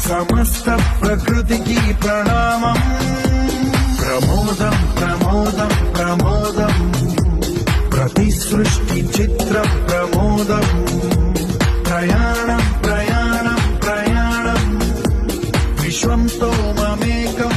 సమస్త ప్రకృతికి ప్రణామం. ప్రమోదం ప్రమోదం ప్రమోదం, ప్రతి సృష్టి చిత్ర ప్రమోదం. ప్రయాణం ప్రయాణం ప్రయాణం, విశ్వంతో మమేకం